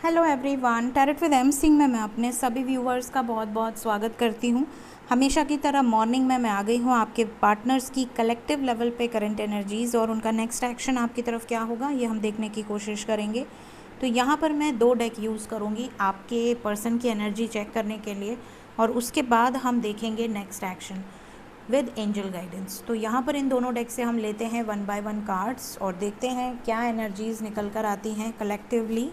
Hello everyone, tarot with M Singh में मैं अपने सभी व्यूवर्स का बहुत बहुत स्वागत करती हूँ। हमेशा की तरह मॉर्निंग में मैं आ गई हूँ आपके पार्टनर्स की कलेक्टिव लेवल पे करंट एनर्जीज़ और उनका नेक्स्ट एक्शन आपकी तरफ क्या होगा ये हम देखने की कोशिश करेंगे। तो यहाँ पर मैं 2 डेक यूज़ करूँगी आपके पर्सन की एनर्जी चेक करने के लिए और उसके बाद हम देखेंगे next action with angel guidance. तो यहाँ पर इन दोनों डेक से हम लेते हैं 1 बाय 1 कार्ड्स और देखते हैं क्या एनर्जीज़ निकल कर आती हैं कलेक्टिवली।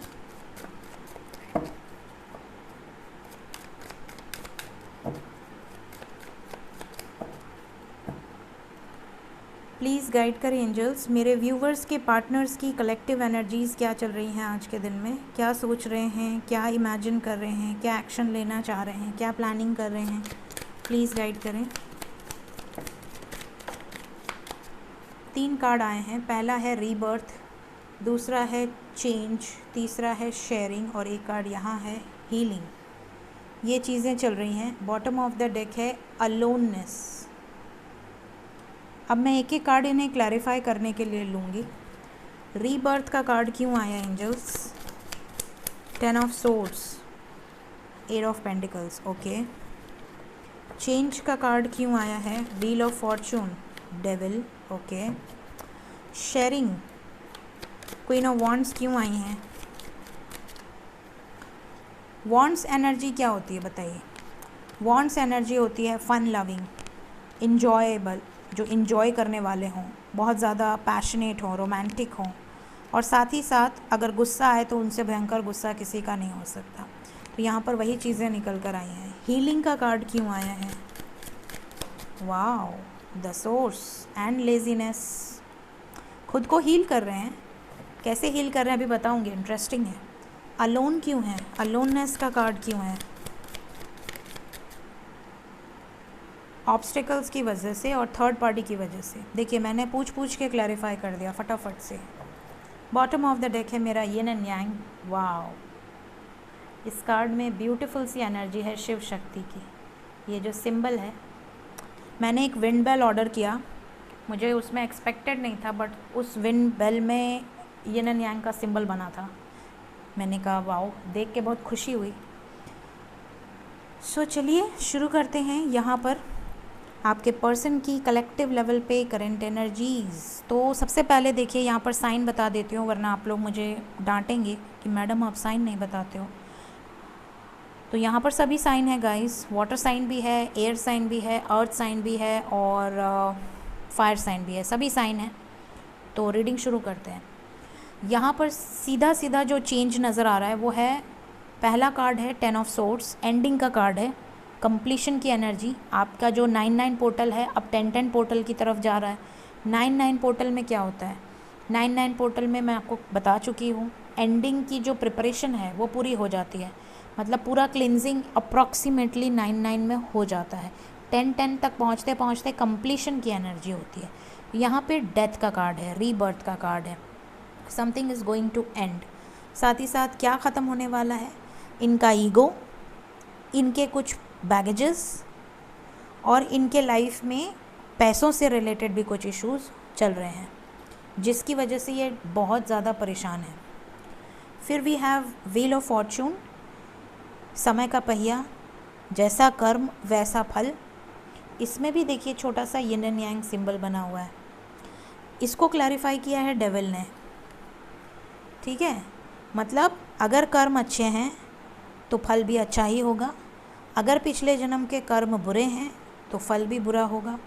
प्लीज़ गाइड करें एंजल्स, मेरे व्यूवर्स के पार्टनर्स की कलेक्टिव एनर्जीज़ क्या चल रही हैं आज के दिन में, क्या सोच रहे हैं, क्या इमेजिन कर रहे हैं, क्या एक्शन लेना चाह रहे हैं, क्या प्लानिंग कर रहे हैं। प्लीज़ गाइड करें। 3 कार्ड आए हैं। पहला है रीबर्थ, दूसरा है चेंज, तीसरा है शेयरिंग और एक कार्ड यहाँ है हीलिंग। ये चीज़ें चल रही हैं। बॉटम ऑफ द डेक है अलोननेस। अब मैं एक एक कार्ड इन्हें क्लैरिफाई करने के लिए लूँगी। रीबर्थ का कार्ड क्यों आया angels? 10 of swords, 8 of pentacles, okay. Change का कार्ड क्यों आया है? Wheel of fortune, devil, okay. Sharing, queen of wands क्यों आई हैं? वॉन्ड्स एनर्जी क्या होती है बताइए? वॉन्ड्स एनर्जी होती है फन लविंग, इंजॉयबल, जो इंजॉय करने वाले हों, बहुत ज़्यादा पैशनेट हों, रोमांटिक हों, और साथ ही साथ अगर गुस्सा आए तो उनसे भयंकर गुस्सा किसी का नहीं हो सकता। तो यहाँ पर वही चीज़ें निकल कर आई हैं। हीलिंग का कार्ड क्यों आया है? Wow, the source and laziness. खुद को हील कर रहे हैं। कैसे हील कर रहे हैं अभी बताऊँगी, इंटरेस्टिंग है। अलोन क्यों है? अलोननेस का कार्ड क्यों है? ऑब्स्टिकल्स की वजह से और थर्ड पार्टी की वजह से। देखिए मैंने पूछ के क्लैरिफाई कर दिया फटाफट से। बॉटम ऑफ द डेक है मेरा यिन एंड यांग। वाओ, इस कार्ड में ब्यूटीफुल सी एनर्जी है शिव शक्ति की। ये जो सिंबल है, मैंने एक विंड बेल ऑर्डर किया, मुझे उसमें एक्सपेक्टेड नहीं था, बट उस विंड बेल में यिन एंड यांग का सिंबल बना था। मैंने कहा वाओ, देख के बहुत खुशी हुई। सो चलिए शुरू करते हैं यहाँ पर आपके पर्सन की कलेक्टिव लेवल पे करंट एनर्जीज़। तो सबसे पहले देखिए यहाँ पर साइन बता देती हूँ, वरना आप लोग मुझे डांटेंगे कि मैडम आप साइन नहीं बताते हो। तो यहाँ पर सभी साइन है गाइस। वाटर साइन भी है, एयर साइन भी है, अर्थ साइन भी है और फायर साइन भी है। सभी साइन है। तो रीडिंग शुरू करते हैं। यहाँ पर सीधा सीधा जो चेंज नज़र आ रहा है वो है, पहला कार्ड है 10 ऑफ सोर्ड्स, एंडिंग का कार्ड है, कंप्लीशन की एनर्जी। आपका जो 9-9 पोर्टल है अब 10-10 पोर्टल की तरफ जा रहा है। 9-9 पोर्टल में क्या होता है? 9-9 पोर्टल में मैं आपको बता चुकी हूँ, एंडिंग की जो प्रिपरेशन है वो पूरी हो जाती है। मतलब पूरा क्लिनजिंग अप्रॉक्सीमेटली 9-9 में हो जाता है। 10-10 तक पहुँचते पहुँचते कंप्लीशन की एनर्जी होती है। यहाँ पे डेथ का कार्ड है, रीबर्थ का कार्ड है, something is going to end. साथ ही साथ क्या ख़त्म होने वाला है? इनका ईगो, इनके कुछ बैगेजेस और इनके लाइफ में पैसों से रिलेटेड भी कुछ इश्यूज़ चल रहे हैं, जिसकी वजह से ये बहुत ज़्यादा परेशान है। फिर we have wheel of fortune, समय का पहिया, जैसा कर्म वैसा फल। इसमें भी देखिए छोटा सा यिन एंड यांग सिंबल बना हुआ है। इसको क्लैरिफाई किया है डेविल ने, ठीक है। मतलब अगर कर्म अच्छे हैं तो फल भी अच्छा ही होगा, अगर पिछले जन्म के कर्म बुरे हैं तो फल भी बुरा होगा।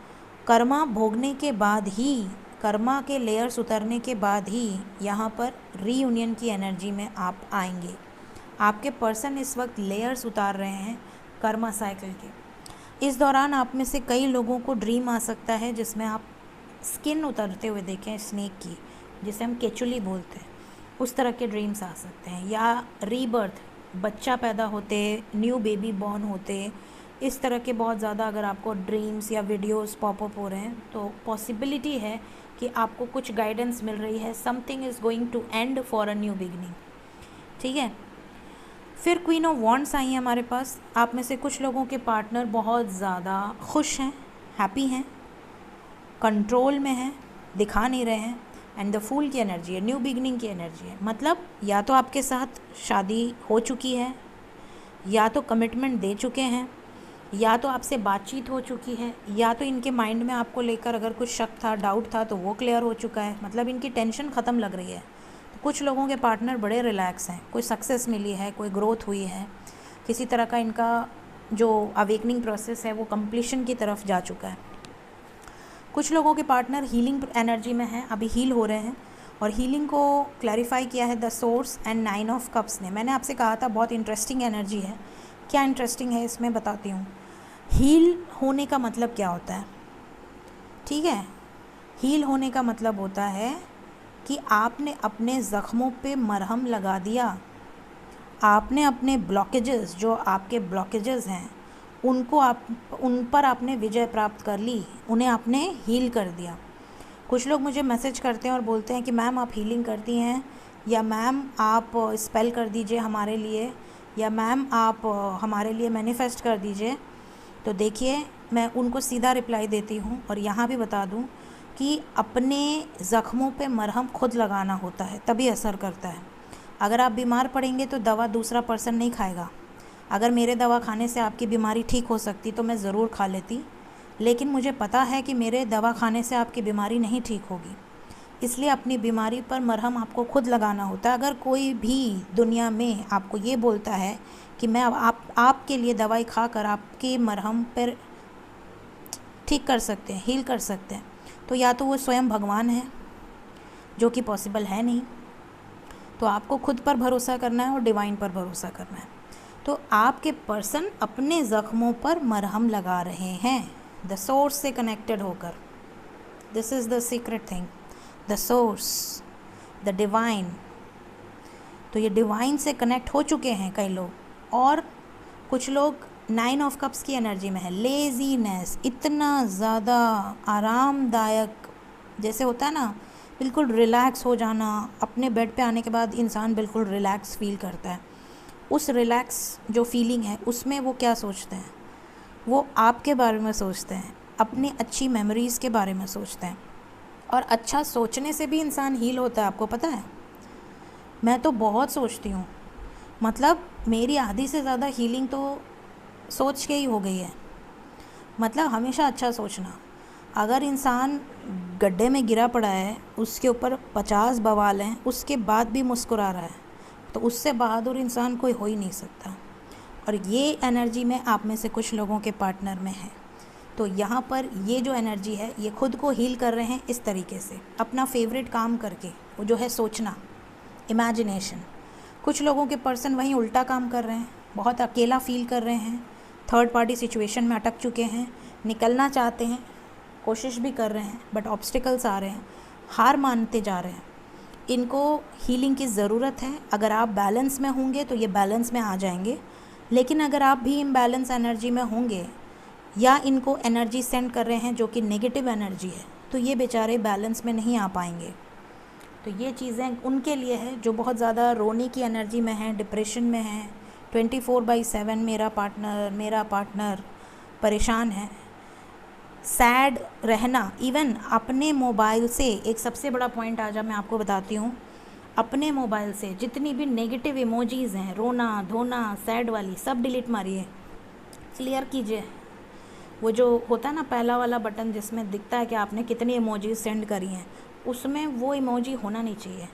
कर्मा भोगने के बाद ही, कर्मा के लेयर्स उतरने के बाद ही यहाँ पर रीयूनियन की एनर्जी में आप आएंगे। आपके पर्सन इस वक्त लेयर्स उतार रहे हैं कर्मा साइकिल के। इस दौरान आप में से कई लोगों को ड्रीम आ सकता है जिसमें आप स्किन उतरते हुए देखें स्नेक की, जिसे हम केचुली बोलते हैं, उस तरह के ड्रीम्स आ सकते हैं। या रीबर्थ, बच्चा पैदा होते, न्यू बेबी बॉर्न होते, इस तरह के बहुत ज़्यादा अगर आपको ड्रीम्स या वीडियोस पॉपअप हो रहे हैं तो पॉसिबिलिटी है कि आपको कुछ गाइडेंस मिल रही है, something is going to end for a new beginning, ठीक है। फिर क्वीन ऑफ वॉन्ड्स आई है हमारे पास। आप में से कुछ लोगों के पार्टनर बहुत ज़्यादा खुश हैं, हैप्पी हैं, कंट्रोल में हैं, दिखा नहीं रहे हैं, एंड द फूल की एनर्जी है, न्यू बिगनिंग की एनर्जी है। मतलब या तो आपके साथ शादी हो चुकी है, या तो कमिटमेंट दे चुके हैं, या तो आपसे बातचीत हो चुकी है, या तो इनके माइंड में आपको लेकर अगर कुछ शक था, डाउट था, तो वो क्लियर हो चुका है। मतलब इनकी टेंशन ख़त्म लग रही है। तो कुछ लोगों के पार्टनर बड़े रिलैक्स हैं, कोई सक्सेस मिली है, कोई ग्रोथ हुई है, किसी तरह का इनका जो अवेकनिंग प्रोसेस है वो कंप्लीशन की तरफ जा चुका है। कुछ लोगों के पार्टनर हीलिंग एनर्जी में हैं, अभी हील हो रहे हैं, और हीलिंग को क्लैरिफाई किया है the source and 9 of cups ने। मैंने आपसे कहा था बहुत इंटरेस्टिंग एनर्जी है। क्या इंटरेस्टिंग है इसमें बताती हूँ। हील होने का मतलब क्या होता है, ठीक है। हील होने का मतलब होता है कि आपने अपने ज़ख्मों पे मरहम लगा दिया, आपने अपने ब्लॉकेजेस, जो आपके ब्लॉकेजेस हैं उन पर आपने विजय प्राप्त कर ली, उन्हें आपने हील कर दिया। कुछ लोग मुझे मैसेज करते हैं और बोलते हैं कि मैम आप हीलिंग करती हैं, या मैम आप स्पेल कर दीजिए हमारे लिए, या मैम आप हमारे लिए मैनिफेस्ट कर दीजिए। तो देखिए, मैं उनको सीधा रिप्लाई देती हूँ, और यहाँ भी बता दूँ कि अपने ज़ख्मों पे मरहम खुद लगाना होता है, तभी असर करता है। अगर आप बीमार पड़ेंगे तो दवा दूसरा पर्सन नहीं खाएगा। अगर मेरे दवा खाने से आपकी बीमारी ठीक हो सकती तो मैं ज़रूर खा लेती, लेकिन मुझे पता है कि मेरे दवा खाने से आपकी बीमारी नहीं ठीक होगी। इसलिए अपनी बीमारी पर मरहम आपको खुद लगाना होता है। अगर कोई भी दुनिया में आपको ये बोलता है कि मैं आपके लिए दवाई खाकर आपके मरहम पर ठीक कर सकते हैं, हील कर सकते हैं, तो या तो वो स्वयं भगवान है, जो कि पॉसिबल है नहीं। तो आपको खुद पर भरोसा करना है और डिवाइन पर भरोसा करना है। तो आपके पर्सन अपने ज़ख्मों पर मरहम लगा रहे हैं द सोर्स से कनेक्टेड होकर। This is the secret thing, the source, the divine. तो ये डिवाइन से कनेक्ट हो चुके हैं कई लोग, और कुछ लोग 9 ऑफ कप्स की एनर्जी में है। लेजीनेस, इतना ज़्यादा आरामदायक, जैसे होता है ना, बिल्कुल रिलैक्स हो जाना। अपने बेड पे आने के बाद इंसान बिल्कुल रिलैक्स फील करता है। उस रिलैक्स जो फीलिंग है उसमें वो क्या सोचते हैं, वो आपके बारे में सोचते हैं, अपनी अच्छी मेमोरीज़ के बारे में सोचते हैं। और अच्छा सोचने से भी इंसान हील होता है, आपको पता है। मैं तो बहुत सोचती हूँ, मतलब मेरी आधी से ज़्यादा हीलिंग तो सोच के ही हो गई है। मतलब हमेशा अच्छा सोचना। अगर इंसान गड्ढे में गिरा पड़ा है, उसके ऊपर 50 बवाल हैं, उसके बाद भी मुस्कुरा रहा है, तो उससे बहादुर इंसान कोई हो ही नहीं सकता। और ये एनर्जी में आप में से कुछ लोगों के पार्टनर में है। तो यहाँ पर ये जो एनर्जी है, ये खुद को हील कर रहे हैं इस तरीके से, अपना फेवरेट काम करके, वो जो है सोचना, इमेजिनेशन। कुछ लोगों के पर्सन वहीं उल्टा काम कर रहे हैं, बहुत अकेला फील कर रहे हैं, थर्ड पार्टी सिचुएशन में अटक चुके हैं, निकलना चाहते हैं, कोशिश भी कर रहे हैं, बट ऑब्स्टिकल्स आ रहे हैं, हार मानते जा रहे हैं। इनको हीलिंग की ज़रूरत है। अगर आप बैलेंस में होंगे तो ये बैलेंस में आ जाएंगे, लेकिन अगर आप भी इम्बैलेंस एनर्जी में होंगे, या इनको एनर्जी सेंड कर रहे हैं जो कि नेगेटिव एनर्जी है, तो ये बेचारे बैलेंस में नहीं आ पाएंगे। तो ये चीज़ें उनके लिए है जो बहुत ज़्यादा रोने की एनर्जी में हैं, डिप्रेशन में हैं, 24/7 मेरा पार्टनर परेशान है, सैड रहना। इवन अपने मोबाइल से, एक सबसे बड़ा पॉइंट आज मैं आपको बताती हूँ, अपने मोबाइल से जितनी भी नेगेटिव इमोजीज़ हैं, रोना धोना सैड वाली, सब डिलीट मारिए, क्लियर कीजिए। वो जो होता है ना पहला वाला बटन जिसमें दिखता है कि आपने कितनी इमोजीज सेंड करी हैं, उसमें वो इमोजी होना नहीं चाहिए।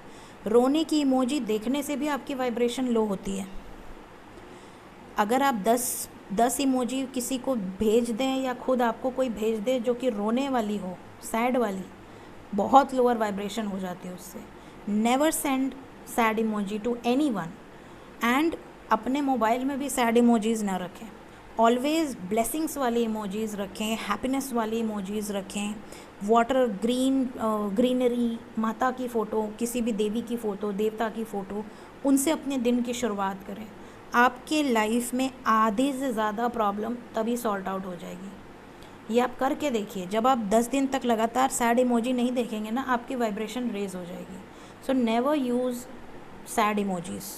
रोने की इमोजी देखने से भी आपकी वाइब्रेशन लो होती है। अगर आप 10 इमोजी किसी को भेज दें, या खुद आपको कोई भेज दे जो कि रोने वाली हो, सैड वाली, बहुत लोअर वाइब्रेशन हो जाती है उससे। Never send sad emoji to anyone, and अपने मोबाइल में भी सैड इमोजीज़ ना रखें। ऑलवेज़ ब्लेसिंग्स वाली इमोजीज़ रखें, हैप्पीनेस वाली इमोजीज़ रखें, वाटर, ग्रीनरी, माता की फ़ोटो, किसी भी देवी की फ़ोटो, देवता की फ़ोटो, उनसे अपने दिन की शुरुआत करें। आपके लाइफ में आधे से ज़्यादा प्रॉब्लम तभी सॉर्ट आउट हो जाएगी। ये आप करके देखिए। जब आप 10 दिन तक लगातार सैड इमोजी नहीं देखेंगे ना, आपकी वाइब्रेशन रेज हो जाएगी। So never use sad emojis.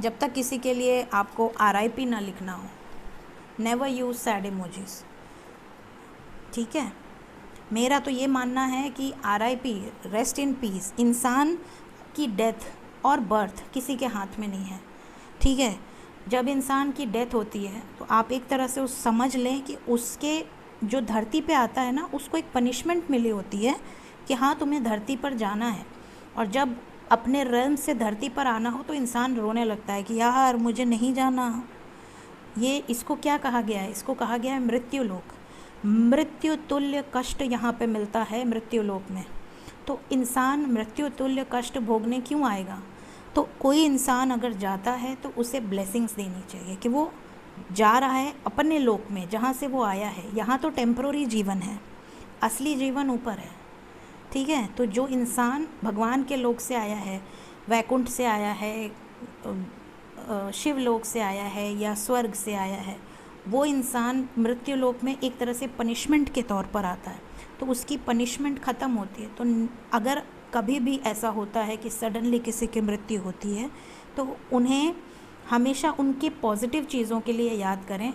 जब तक किसी के लिए आपको RIP ना लिखना हो, नेवर यूज़ सैड इमोजीज़, ठीक है। मेरा तो ये मानना है कि RIP, रेस्ट इन पीस, इंसान की डेथ और बर्थ किसी के हाथ में नहीं है, ठीक है। जब इंसान की डेथ होती है तो आप एक तरह से उस समझ लें कि उसके जो धरती पे आता है ना, उसको एक पनिशमेंट मिली होती है कि हाँ तुम्हें धरती पर जाना है। और जब अपने रेल्म से धरती पर आना हो तो इंसान रोने लगता है कि यार मुझे नहीं जाना। ये इसको क्या कहा गया है? इसको कहा गया है मृत्यु लोक। मृत्यु तुल्य कष्ट यहाँ पे मिलता है मृत्यु लोक में। तो इंसान मृत्यु तुल्य कष्ट भोगने क्यों आएगा? तो कोई इंसान अगर जाता है तो उसे ब्लेसिंग्स देनी चाहिए कि वो जा रहा है अपने लोक में जहाँ से वो आया है। यहाँ तो टेम्पररी जीवन है, असली जीवन ऊपर है, ठीक है। तो जो इंसान भगवान के लोक से आया है, वैकुंठ से आया है, शिवलोक से आया है या स्वर्ग से आया है, वो इंसान मृत्यु लोक में एक तरह से पनिशमेंट के तौर पर आता है। तो उसकी पनिशमेंट ख़त्म होती है। तो अगर कभी भी ऐसा होता है कि सडनली किसी की मृत्यु होती है तो उन्हें हमेशा उनके पॉजिटिव चीज़ों के लिए याद करें।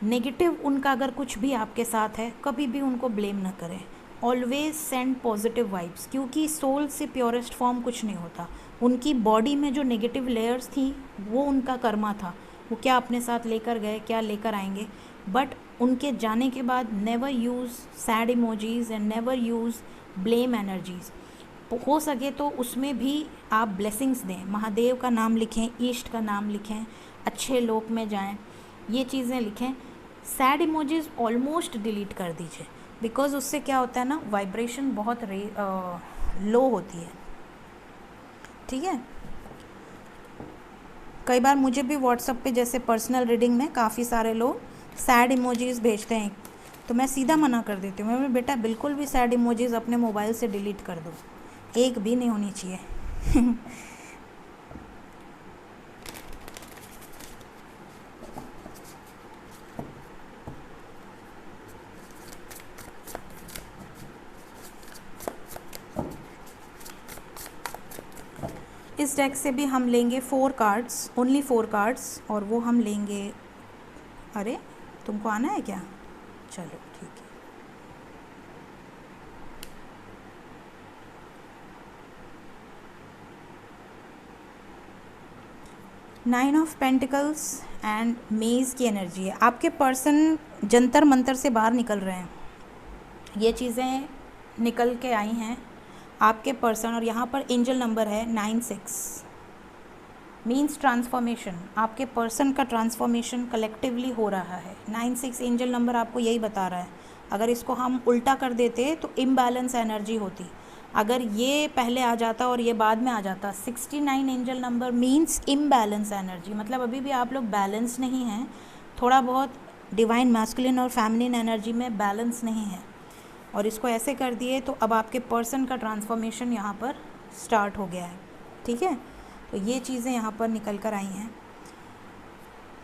नेगेटिव उनका अगर कुछ भी आपके साथ है, कभी भी उनको ब्लेम ना करें। ऑलवेज सेंड पॉजिटिव वाइब्स, क्योंकि सोल से प्योरेस्ट फॉर्म कुछ नहीं होता। उनकी बॉडी में जो नेगेटिव लेयर्स थी वो उनका कर्मा था, वो क्या अपने साथ लेकर गए, क्या लेकर आएंगे। बट उनके जाने के बाद never use sad emojis and never use blame energies. हो सके तो उसमें भी आप ब्लेसिंग्स दें, महादेव का नाम लिखें, ईष्ट का नाम लिखें, अच्छे लोक में जाएं, ये चीज़ें लिखें। सैड इमोजीज़ ऑलमोस्ट डिलीट कर दीजिए, बिकॉज़ उससे क्या होता है ना, वाइब्रेशन बहुत लो होती है, ठीक है। कई बार मुझे भी व्हाट्सएप पे जैसे पर्सनल रीडिंग में काफ़ी सारे लोग सैड इमोजीज़ भेजते हैं, तो मैं सीधा मना कर देती हूँ। मैं बेटा बिल्कुल भी सैड इमोजीज़ अपने मोबाइल से डिलीट कर दो, एक भी नहीं होनी चाहिए। इस डेक से भी हम लेंगे 4 कार्ड्स, ओनली 4 कार्ड्स, और वो हम लेंगे। अरे तुमको आना है क्या? चलो ठीक है। नाइन ऑफ पेंटिकल्स एंड मेज की एनर्जी है। आपके पर्सन जंतर मंतर से बाहर निकल रहे हैं, ये चीज़ें निकल के आई हैं आपके पर्सन। और यहाँ पर एंजल नंबर है 96, मीन्स ट्रांसफॉर्मेशन। आपके पर्सन का ट्रांसफॉर्मेशन कलेक्टिवली हो रहा है। 96 एंजल नंबर आपको यही बता रहा है। अगर इसको हम उल्टा कर देते तो इम्बैलेंस एनर्जी होती। अगर ये पहले आ जाता और ये बाद में आ जाता, 69 angel number means imbalance energy, मतलब अभी भी आप लोग बैलेंस नहीं हैं, थोड़ा बहुत डिवाइन मैस्कुलिन और फेमिनिन एनर्जी में बैलेंस नहीं है। और इसको ऐसे कर दिए तो अब आपके पर्सन का ट्रांसफॉर्मेशन यहाँ पर स्टार्ट हो गया है, ठीक है। तो ये चीज़ें यहाँ पर निकल कर आई हैं।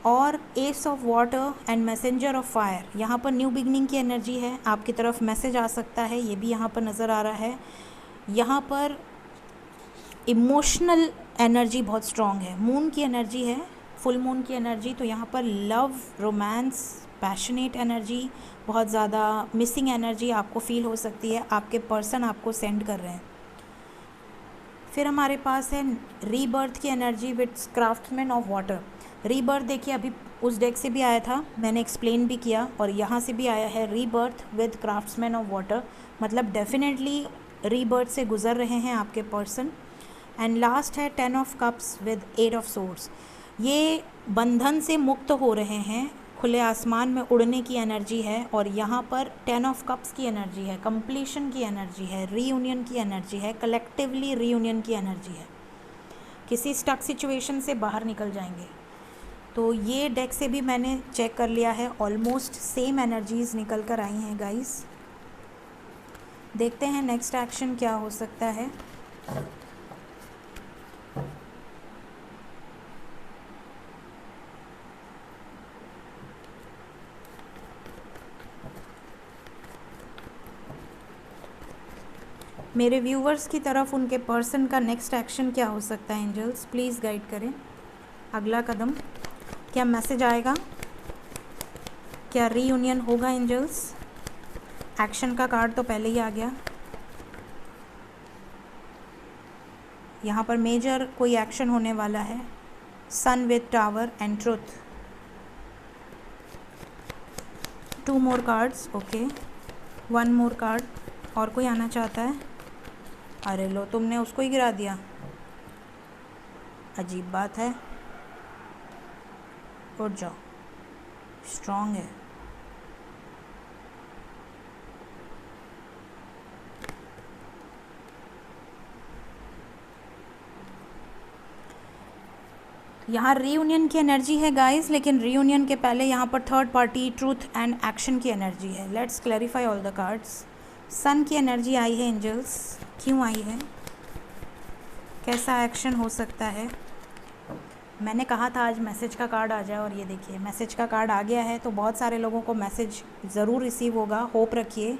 और S of water and messenger of fire, यहाँ पर न्यू बिगनिंग की एनर्जी है, आपकी तरफ मैसेज आ सकता है, ये भी यहाँ पर नज़र आ रहा है। यहाँ पर इमोशनल एनर्जी बहुत स्ट्रॉन्ग है, मून की एनर्जी है, फुल मून की एनर्जी। तो यहाँ पर लव, रोमांस, पैशनेट एनर्जी, बहुत ज़्यादा मिसिंग एनर्जी आपको फील हो सकती है, आपके पर्सन आपको सेंड कर रहे हैं। फिर हमारे पास है रीबर्थ की energy with craftsman of water. Rebirth देखिए अभी उस डेक से भी आया था, मैंने एक्सप्लेन भी किया, और यहाँ से भी आया है rebirth with craftsman of water, मतलब डेफिनेटली रीबर्थ से गुजर रहे हैं आपके पर्सन। एंड लास्ट है 10 of cups with 8 of swords, ये बंधन से मुक्त हो रहे हैं, खुले आसमान में उड़ने की एनर्जी है। और यहाँ पर 10 ऑफ कप्स की एनर्जी है, कंप्लीशन की एनर्जी है, रीयूनियन की एनर्जी है, कलेक्टिवली रीयूनियन की एनर्जी है, किसी स्टक सिचुएशन से बाहर निकल जाएंगे। तो ये डेक से भी मैंने चेक कर लिया है, ऑलमोस्ट सेम एनर्जीज निकल कर आई हैं गाइस। देखते हैं नेक्स्ट एक्शन क्या हो सकता है। मेरे व्यूवर्स की तरफ उनके पर्सन का नेक्स्ट एक्शन क्या हो सकता है, एंजल्स प्लीज़ गाइड करें। अगला कदम क्या मैसेज आएगा, क्या रीयूनियन होगा एंजल्स? एक्शन का कार्ड तो पहले ही आ गया। यहाँ पर मेजर कोई एक्शन होने वाला है। Sun with tower and truth. 2 more cards, okay. 1 more card. और कोई आना चाहता है? अरे लो, तुमने उसको ही गिरा दिया, अजीब बात है। उठ जाओ, स्ट्रॉन्ग है। यहाँ रीयूनियन की एनर्जी है गाइस, लेकिन रीयूनियन के पहले यहाँ पर third party, truth and action की एनर्जी है। Let's clarify all the cards. Sun की एनर्जी आई है एंजल्स, क्यों आई है? कैसा एक्शन हो सकता है? मैंने कहा था आज मैसेज का कार्ड आ जाए, और ये देखिए मैसेज का कार्ड आ गया है। तो बहुत सारे लोगों को मैसेज ज़रूर रिसीव होगा, होप रखिए।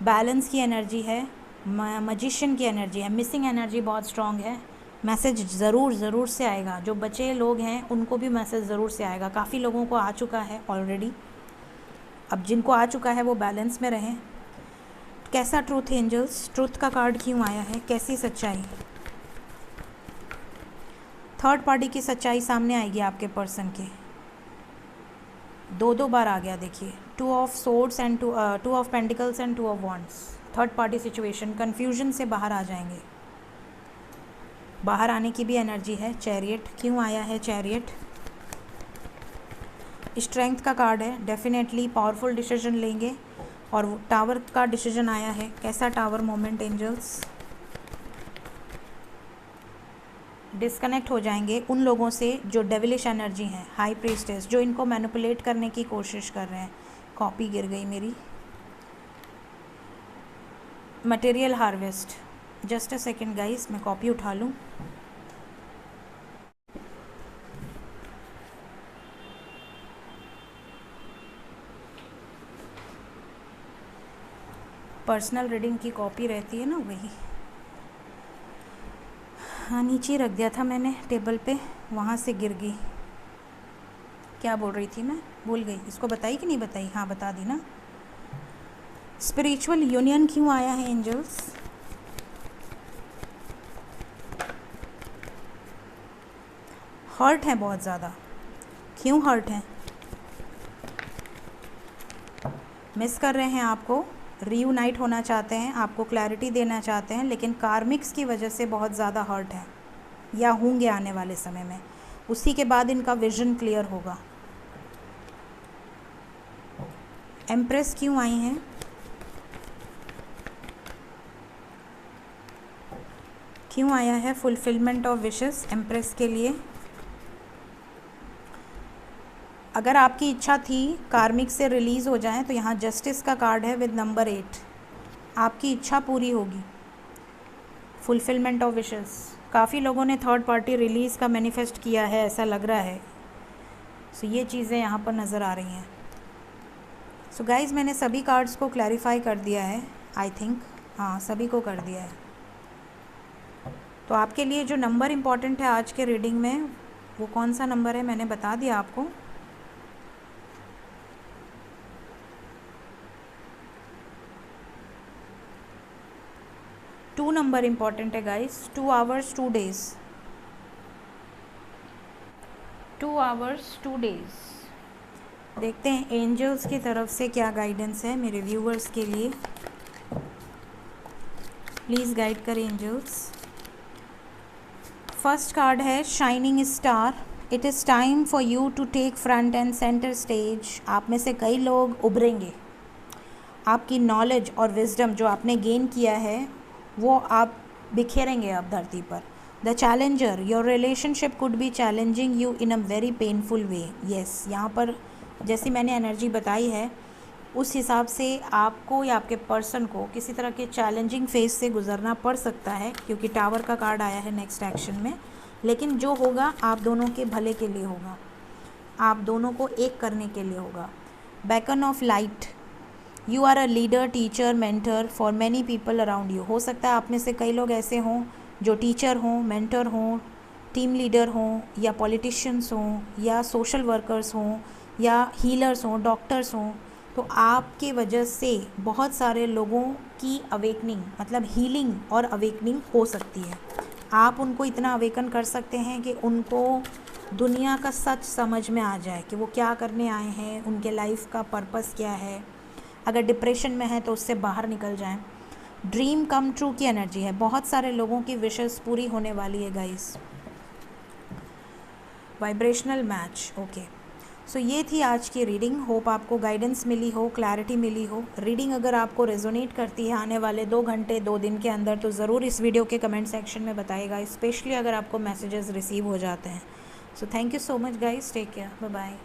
बैलेंस की एनर्जी है, मजिशियन की एनर्जी है, मिसिंग एनर्जी बहुत स्ट्रॉन्ग है। मैसेज ज़रूर से आएगा। जो बचे लोग हैं उनको भी मैसेज ज़रूर से आएगा। काफ़ी लोगों को आ चुका है ऑलरेडी। अब जिनको आ चुका है वो बैलेंस में रहें। कैसा ट्रूथ एंजल्स? ट्रूथ का कार्ड क्यों आया है? कैसी सच्चाई? थर्ड पार्टी की सच्चाई सामने आएगी आपके पर्सन के। 2 बार आ गया देखिए, 2 of swords and 2 of pentacles and 2 of wands. Third party situation, confusion से बाहर आ जाएंगे। बाहर आने की भी एनर्जी है। चैरियट, क्यों आया है चैरियट? स्ट्रेंथ का कार्ड है, डेफिनेटली पावरफुल डिसीजन लेंगे। और टावर का डिसीजन आया है। कैसा टावर मोमेंट एंजल्स? डिस्कनेक्ट हो जाएंगे उन लोगों से जो डेविलिश एनर्जी हैं, हाई प्रीस्टेस, जो इनको मैनिपुलेट करने की कोशिश कर रहे हैं। कॉपी गिर गई मेरी। Material harvest, just a second guys, मैं कॉपी उठा लूँ। पर्सनल रीडिंग की कॉपी रहती है ना, वही। हाँ, नीचे रख दिया था मैंने टेबल पे, वहाँ से गिर गई। क्या बोल रही थी मैं? भूल गई। इसको बताई कि नहीं बताई? हाँ, बता दी ना। स्पिरिचुअल यूनियन क्यों आया है एंजल्स? हर्ट है बहुत ज़्यादा। क्यों हर्ट है? मिस कर रहे हैं आपको, रीयूनाइट होना चाहते हैं, आपको क्लैरिटी देना चाहते हैं, लेकिन कार्मिक्स की वजह से बहुत ज़्यादा हर्ट है, या होंगे आने वाले समय में। उसी के बाद इनका विजन क्लियर होगा। एम्प्रेस क्यों आई हैं? क्यों आया है फुलफिलमेंट ऑफ विशेस एम्प्रेस के लिए? अगर आपकी इच्छा थी कार्मिक से रिलीज़ हो जाएं, तो यहाँ जस्टिस का कार्ड है विद नंबर 8। आपकी इच्छा पूरी होगी। Fulfilment of wishes. काफ़ी लोगों ने थर्ड पार्टी रिलीज़ का मैनिफेस्ट किया है, ऐसा लग रहा है। सो ये चीज़ें यहाँ पर नज़र आ रही हैं। सो गाइज़, मैंने सभी कार्ड्स को क्लैरिफाई कर दिया है, आई थिंक। हाँ, सभी को कर दिया है। तो आपके लिए जो नंबर इम्पॉर्टेंट है आज के रीडिंग में, वो कौन सा नंबर है मैंने बता दिया आपको। टू नंबर इम्पॉर्टेंट है guys. 2 hours 2 days. 2 hours 2 days. देखते हैं एंजल्स की तरफ से क्या गाइडेंस है मेरे व्यूअर्स के लिए। प्लीज़ गाइड करें एंजल्स। फर्स्ट कार्ड है shining star. It is time for you to take front and centre stage. आप में से कई लोग उभरेंगे। आपकी नॉलेज और विजडम जो आपने गेन किया है वो आप बिखेरेंगे अब धरती पर। The challenger, your relationship could be challenging you in a very painful way. Yes, यहाँ पर जैसी मैंने एनर्जी बताई है उस हिसाब से आपको या आपके पर्सन को किसी तरह के चैलेंजिंग फेज से गुजरना पड़ सकता है, क्योंकि टावर का कार्ड आया है नेक्स्ट एक्शन में। लेकिन जो होगा आप दोनों के भले के लिए होगा, आप दोनों को एक करने के लिए होगा। Beacon of light, you are a leader, teacher, mentor for many people around you. हो सकता है आप में से कई लोग ऐसे हों जो टीचर हों, मेंटर हों, टीम लीडर हों, या पॉलिटिशियंस हों, या सोशल वर्कर्स हों, या हीलर्स हों, डॉक्टर्स हों, तो आपके वजह से बहुत सारे लोगों की अवेकनिंग, मतलब हीलिंग और अवेकनिंग हो सकती है। आप उनको इतना अवेकन कर सकते हैं कि उनको दुनिया का सच समझ में आ जाए कि वो क्या करने आए हैं, उनके लाइफ का पर्पस क्या है। अगर डिप्रेशन में है तो उससे बाहर निकल जाएं। ड्रीम कम ट्रू की एनर्जी है, बहुत सारे लोगों की विशेस पूरी होने वाली है guys. Vibrational match, okay. So ये थी आज की रीडिंग। होप आपको गाइडेंस मिली हो, क्लैरिटी मिली हो। रीडिंग अगर आपको रेजोनेट करती है आने वाले 2 घंटे 2 दिन के अंदर, तो ज़रूर इस वीडियो के कमेंट सेक्शन में बताइएगा, स्पेशली अगर आपको मैसेजेस रिसीव हो जाते हैं। So thank you so much guys, take care, bye bye.